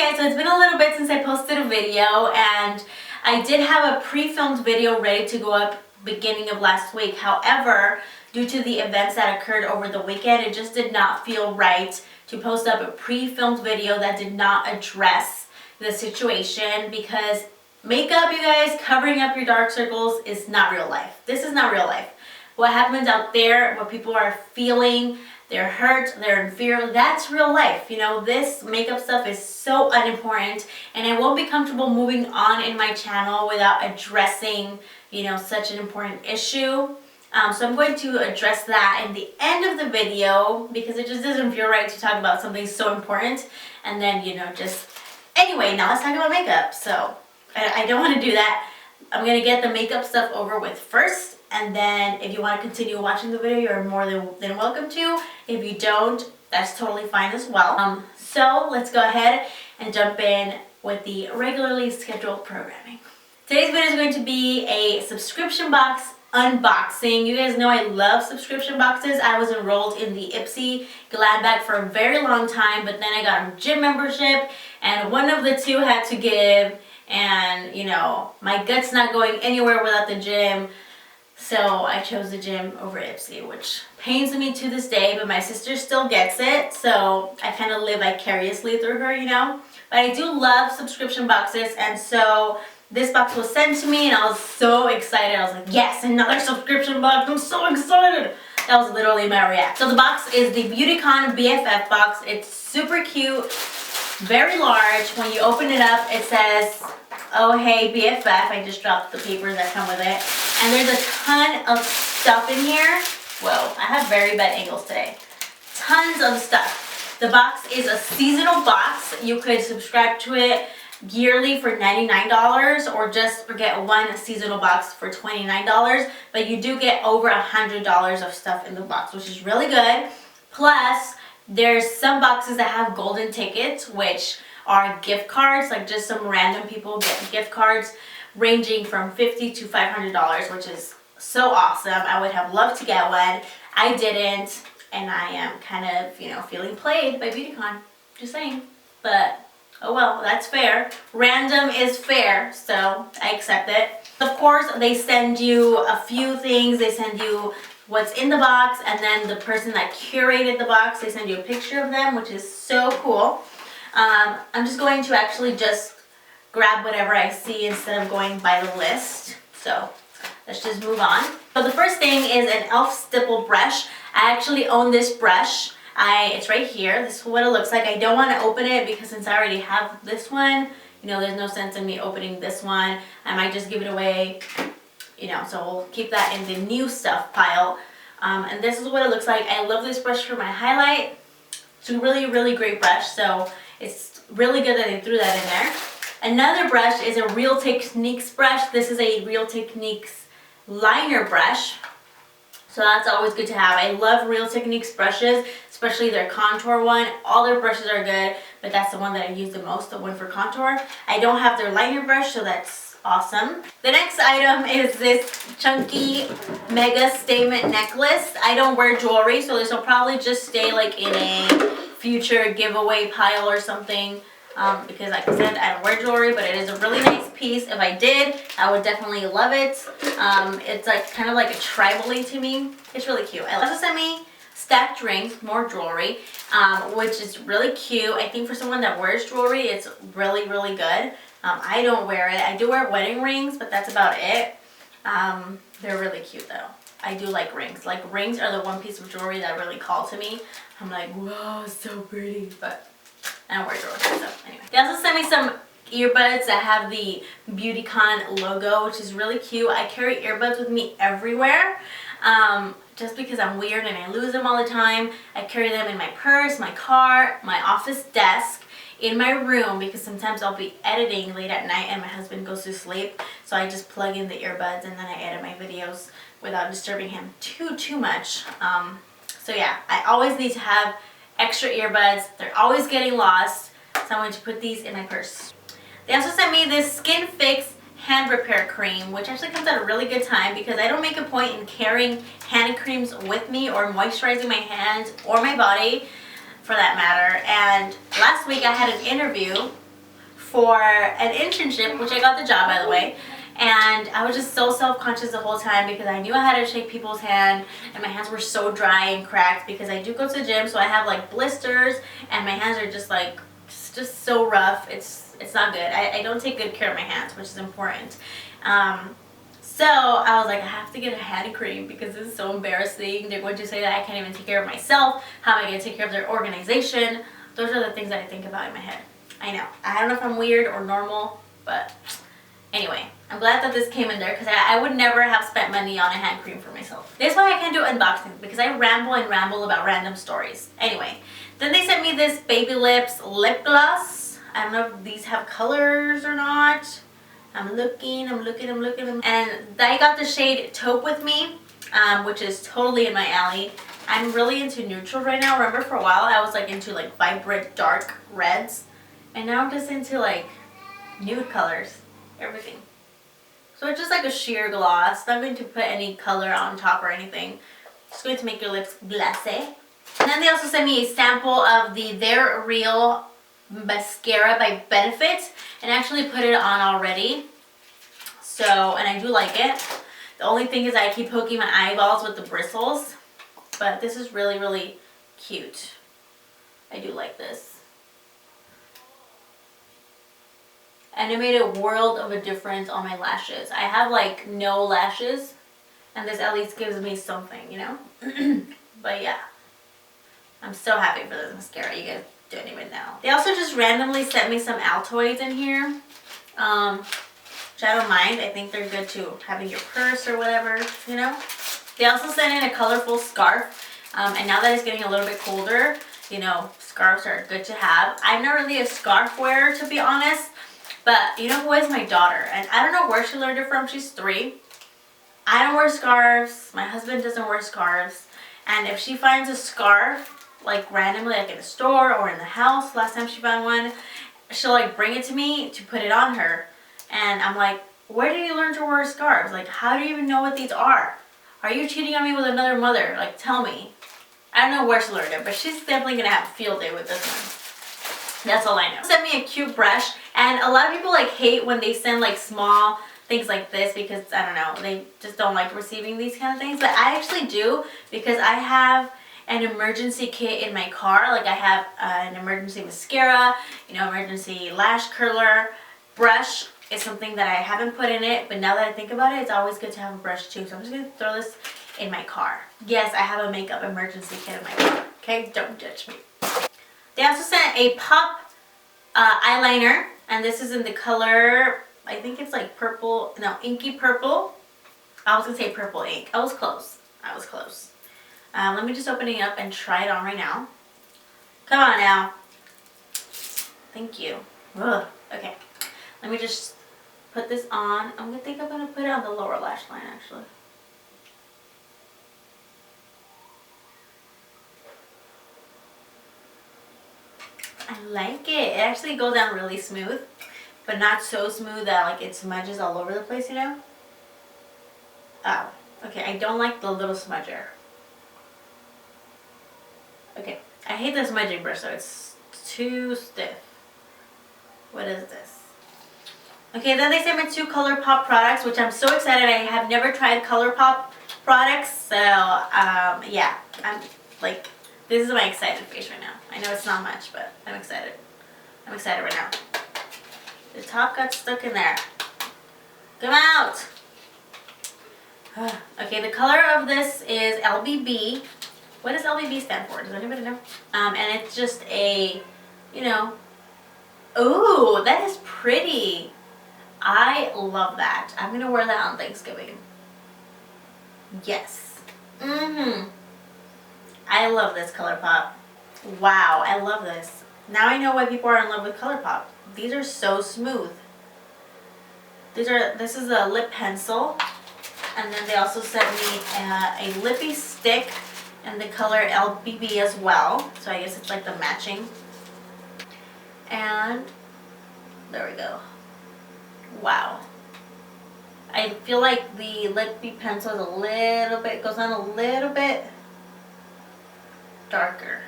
guys, so it's been a little bit since I posted a video, and I did have a pre-filmed video ready to go up beginning of last week. However, due to the events that occurred over the weekend, it just did not feel right to post up a pre-filmed video that did not address the situation, because makeup, you guys, covering up your dark circles is not real life. This is not real life. What happens out there, what people are feeling, they're hurt, they're in fear, that's real life. You know, this makeup stuff is so unimportant, and I won't be comfortable moving on in my channel without addressing, you know, such an important issue. So I'm going to address that in the end of the video, because it just doesn't feel right to talk about something so important and then, you know, just... Anyway, now let's talk about makeup. So I don't want to do that. I'm going to get the makeup stuff over with first, and then if you want to continue watching the video, you're more than welcome to. If you don't, that's totally fine as well. So let's go ahead and jump in with the regularly scheduled programming. Today's video is going to be a subscription box unboxing. You guys know I love subscription boxes. I was enrolled in the Ipsy Glad Bag for a very long time, but then I got a gym membership, and one of the two had to give, and you know, my gut's not going anywhere without the gym. So I chose the gym over Ipsy, which pains me to this day, but my sister still gets it, so I kind of live vicariously through her, you know. But I do love subscription boxes, and so this box was sent to me, and I was so excited. I was like, yes, another subscription box. I'm so excited. That was literally my reaction. So the box is the Beautycon BFF box. It's super cute, very large. When you open it up, it says, oh, hey, BFF. I just dropped the papers that come with it. And there's a ton of stuff in here. Whoa, I have very bad angles today. Tons of stuff. The box is a seasonal box. You could subscribe to it yearly for $99, or just get one seasonal box for $29, but you do get over $100 of stuff in the box, which is really good. Plus, there's some boxes that have golden tickets, which are gift cards, like just some random people get gift cards ranging from $50 to $500, which is so awesome. I would have loved to get one. I didn't, and I am kind of, you know, feeling played by Beautycon. Just saying. But oh well, that's fair. Random is fair, so I accept it. Of course, they send you a few things. They send you what's in the box, and then the person that curated the box, they send you a picture of them, which is so cool. I'm just going to actually just grab whatever I see instead of going by the list. So let's just move on. So the first thing is an e.l.f. stipple brush. I actually own this brush. It's right here. This is what it looks like. I don't want to open it because since I already have this one, you know, there's no sense in me opening this one. I might just give it away, you know, so we'll keep that in the new stuff pile. And this is what it looks like. I love this brush for my highlight. It's a really, really great brush, so it's really good that they threw that in there. Another brush is a Real Techniques brush. This is a Real Techniques liner brush. So that's always good to have. I love Real Techniques brushes, especially their contour one. All their brushes are good, but that's the one that I use the most, the one for contour. I don't have their liner brush, so that's awesome. The next item is this chunky mega statement necklace. I don't wear jewelry, so this will probably just stay like in a future giveaway pile or something. Because like I said, I don't wear jewelry, but it is a really nice piece. If I did, I would definitely love it. It's like kind of like a tribal-y to me. It's really cute. I also sent me stacked rings, more jewelry, which is really cute. I think for someone that wears jewelry, it's really, really good. I don't wear it. I do wear wedding rings, but that's about it. They're really cute though. I do like rings. Like rings are the one piece of jewelry that really call to me. I'm like, whoa, so pretty, but I don't wear jewelry, so anyway. They also sent me some earbuds that have the Beautycon logo, which is really cute. I carry earbuds with me everywhere, just because I'm weird and I lose them all the time. I carry them in my purse, my car, my office desk, in my room, because sometimes I'll be editing late at night and my husband goes to sleep, so I just plug in the earbuds and then I edit my videos without disturbing him too much. So yeah, I always need to have extra earbuds. They're always getting lost, so I'm going to put these in my purse. They also sent me this Skin Fix hand repair cream, which actually comes at a really good time because I don't make a point in carrying hand creams with me or moisturizing my hands or my body for that matter. And last week I had an interview for an internship, which I got the job, by the way. And I was just so self-conscious the whole time because I knew I had to shake people's hand, and my hands were so dry and cracked because I do go to the gym, so I have like blisters and my hands are just like just so rough. It's not good. I don't take good care of my hands, which is important. So I was like, I have to get a hand cream because this is so embarrassing. They're going to say that I can't even take care of myself. How am I going to take care of their organization? Those are the things that I think about in my head. I know. I don't know if I'm weird or normal, but anyway, I'm glad that this came in there because I would never have spent money on a hand cream for myself. This is why I can't do unboxings, because I ramble and ramble about random stories. Anyway, then they sent me this Baby Lips lip gloss. I don't know if these have colors or not. I'm looking. And I got the shade Taupe with me, which is totally in my alley. I'm really into neutrals right now. Remember, for a while I was like into like vibrant dark reds, and now I'm just into like nude colors, everything. So it's just like a sheer gloss. Not going to put any color on top or anything. Just going to make your lips glacé. And then they also sent me a sample of the They're Real mascara by Benefit, and actually put it on already. So, and I do like it. The only thing is I keep poking my eyeballs with the bristles, but this is really, really cute. I do like this. And it made a world of a difference on my lashes. I have like no lashes, and this at least gives me something, you know? But yeah, I'm so happy for this mascara. You guys don't even know. They also just randomly sent me some Altoids in here, which I don't mind. I think they're good to have in your purse or whatever, you know? They also sent in a colorful scarf, and now that it's getting a little bit colder, you know, scarves are good to have. I'm not really a scarf wearer, to be honest, but you know who is? My daughter, and I don't know where she learned it from. She's 3. I don't wear scarves. My husband doesn't wear scarves, and if she finds a scarf like randomly, like in a store or in the house, last time she found one, she'll like bring it to me to put it on her, and I'm like, where did you learn to wear scarves? Like, how do you even know what these are? Are you cheating on me with another mother? Like, tell me. I don't know where she learned it, but she's definitely gonna have a field day with this one. That's all I know. Sent me a cute brush, and a lot of people like hate when they send like small things like this because, I don't know, they just don't like receiving these kind of things, but I actually do, because I have an emergency kit in my car. Like, I have an emergency mascara, you know, emergency lash curler, brush is something that I haven't put in it, but now that I think about it, it's always good to have a brush too. So I'm just gonna throw this in my car. Yes, I have a makeup emergency kit in my car. Okay, don't judge me. They also sent a pop eyeliner, and this is in the color, I think it's like purple, no, inky purple. I was gonna say purple ink. I was close. Let me just open it up and try it on right now. Come on now. Thank you. Ugh. Okay. Let me just put this on. I'm gonna put it on the lower lash line, actually. I like it. It actually goes down really smooth, but not so smooth that like it smudges all over the place, you know? Oh, okay. I don't like the little smudger. Okay, I hate the smudging brush, so it's too stiff. What is this? Okay, then they sent me 2 ColourPop products, which I'm so excited. I have never tried ColourPop products, so yeah, I'm like, this is my excited face right now. I know it's not much, but I'm excited. I'm excited right now. The top got stuck in there. Come out! Okay, the color of this is LBB. What does LBB stand for? Does anybody know? And it's just a, you know, ooh, that is pretty. I love that. I'm gonna wear that on Thanksgiving. Yes. I love this ColourPop. Wow, I love this. Now I know why people are in love with ColourPop. These are so smooth. This is a lip pencil, and then they also sent me a lippy stick in the color LBB as well. So I guess it's like the matching. And there we go. Wow. I feel like the lippy pencil is a little bit, goes on a little bit darker.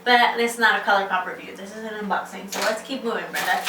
But this is not a ColourPop review. This is an unboxing. So let's keep moving, Brenda.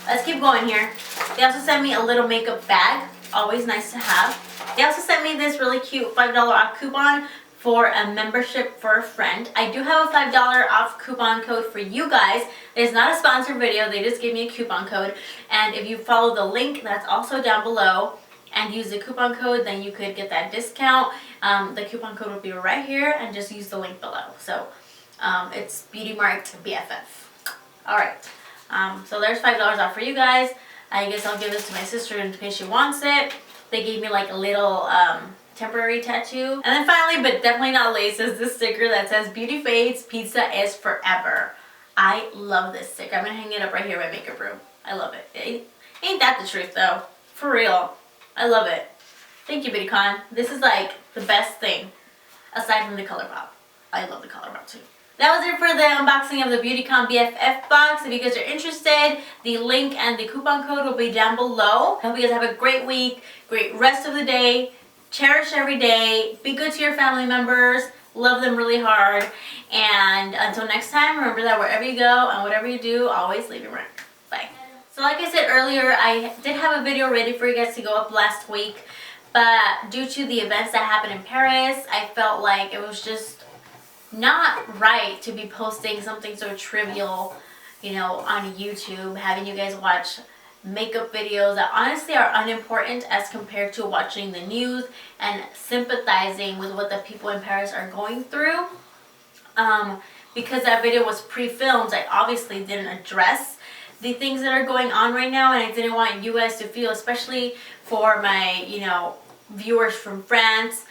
Let's keep going here. They also sent me a little makeup bag. Always nice to have. They also sent me this really cute $5 off coupon for a membership for a friend. I do have a $5 off coupon code for you guys. It's not a sponsored video. They just gave me a coupon code. And if you follow the link that's also down below and use the coupon code, then you could get that discount. The coupon code will be right here, and just use the link below. So it's Beautymarqued BFF. Alright. So there's $5 off for you guys. I guess I'll give this to my sister in case she wants it. They gave me like a little temporary tattoo. And then finally, but definitely not least, is this sticker that says Beauty Fades, Pizza is Forever. I love this sticker. I'm gonna hang it up right here in my makeup room. I love it. Ain't that the truth though? For real. I love it. Thank you, Beautycon. This is like the best thing aside from the colourpop. I love the colourpop too. That was it for the unboxing of the Beautycon BFF box. If you guys are interested, the link and the coupon code will be down below. I hope you guys have a great week, great rest of the day. Cherish every day. Be good to your family members. Love them really hard. And until next time, remember that wherever you go and whatever you do, always leave your mark. Bye. So like I said earlier, I did have a video ready for you guys to go up last week. But due to the events that happened in Paris, I felt like it was just not right to be posting something so trivial, you know, on YouTube, having you guys watch makeup videos that honestly are unimportant as compared to watching the news and sympathizing with what the people in Paris are going through. Because that video was pre-filmed, I obviously didn't address the things that are going on right now, and I didn't want you guys to feel, especially for my, you know, viewers from France,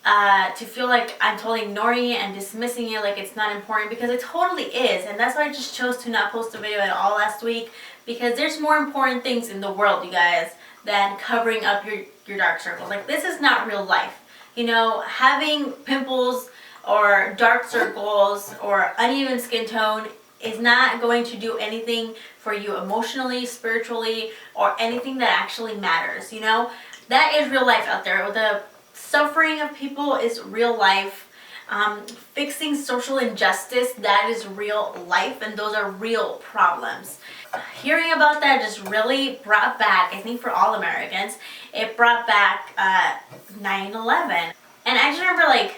to feel like I'm totally ignoring it and dismissing it like it's not important, because it totally is. And that's why I just chose to not post a video at all last week, because there's more important things in the world, you guys, than covering up your dark circles. Like, this is not real life. You know, having pimples or dark circles or uneven skin tone is not going to do anything for you emotionally, spiritually, or anything that actually matters, you know? That is real life out there. The suffering of people is real life. Fixing social injustice, that is real life, and those are real problems. Hearing about that just really brought back, I think for all Americans, it brought back 9/11. And I just remember, like,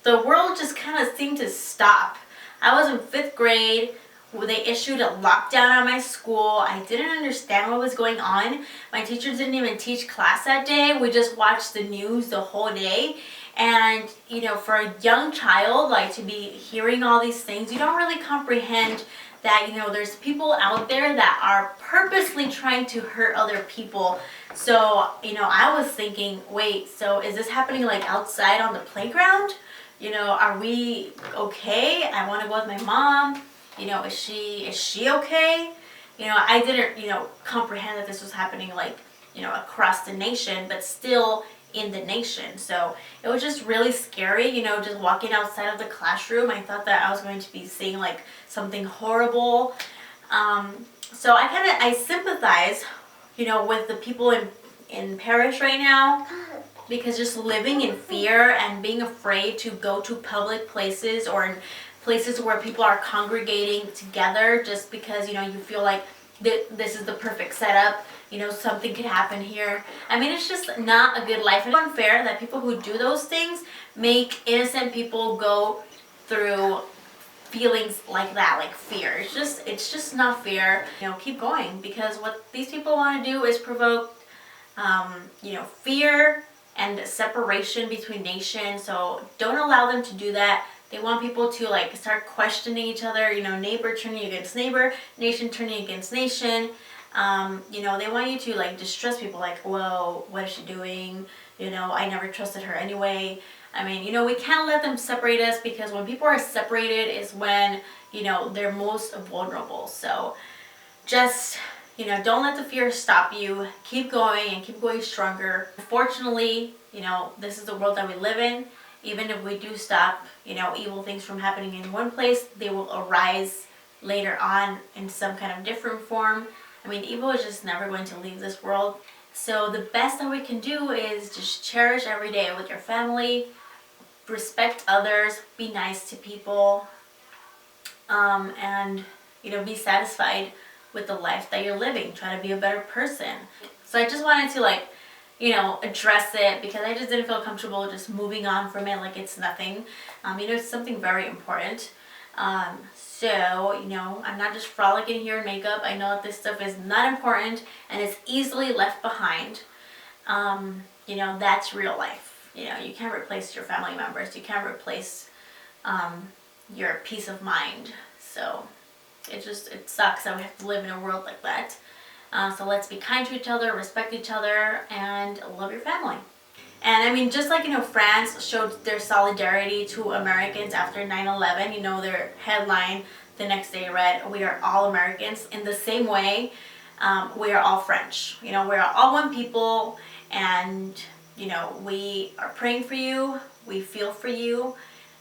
the world just kind of seemed to stop. I was in 5th grade. They issued a lockdown at my school. I didn't understand what was going on. My teachers didn't even teach class that day. We just watched the news the whole day. And, you know, for a young child, like, to be hearing all these things, you don't really comprehend that, you know, there's people out there that are purposely trying to hurt other people. So, you know, I was thinking, wait, so is this happening, like, outside on the playground? You know, are we okay? I want to go with my mom. You know, is she okay? You know, I didn't, you know, comprehend that this was happening, like, you know, across the nation, but still in the nation. So it was just really scary, you know, just walking outside of the classroom. I thought that I was going to be seeing like something horrible. So I sympathize, you know, with the people in Paris right now, because just living in fear and being afraid to go to public places or in places where people are congregating together just because, you know, you feel like this is the perfect setup, you know, something could happen here. I mean, it's just not a good life. It's unfair that people who do those things make innocent people go through feelings like that, like fear. It's just not fair. You know, keep going, because what these people want to do is provoke, you know, fear and separation between nations. So don't allow them to do that. They want people to like start questioning each other, you know, neighbor turning against neighbor, nation turning against nation. You know, they want you to like distrust people, like, whoa, what is she doing? You know, I never trusted her anyway. I mean, you know, we can't let them separate us, because when people are separated is when, you know, they're most vulnerable. So just, you know, don't let the fear stop you. Keep going and keep going stronger. Unfortunately, you know, this is the world that we live in. Even if we do stop, you know, evil things from happening in one place, they will arise later on in some kind of different form. I mean, evil is just never going to leave this world. So the best that we can do is just cherish every day with your family, respect others, be nice to people, and, you know, be satisfied with the life that you're living. Try to be a better person. So I just wanted to like, you know, address it because I just didn't feel comfortable just moving on from it like it's nothing. You know, it's something very important. So, you know, I'm not just frolicking here in makeup. I know that this stuff is not important and it's easily left behind. You know, that's real life. You know, you can't replace your family members. You can't replace your peace of mind. So it sucks that we have to live in a world like that. So let's be kind to each other, respect each other, and love your family. And I mean, just like, you know, France showed their solidarity to Americans after 9/11, you know, their headline the next day read, "We are all Americans." In the same way, we are all French. You know, we are all one people, and, you know, we are praying for you, we feel for you,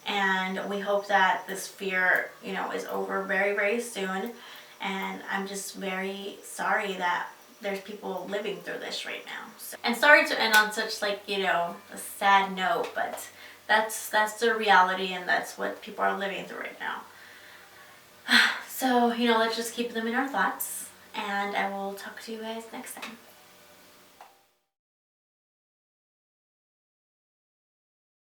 and we hope that this fear, you know, is over very, very soon. And I'm just very sorry that there's people living through this right now. So, and sorry to end on such, like, you know, a sad note, but that's the reality, and that's what people are living through right now. So, you know, let's just keep them in our thoughts, and I will talk to you guys next time.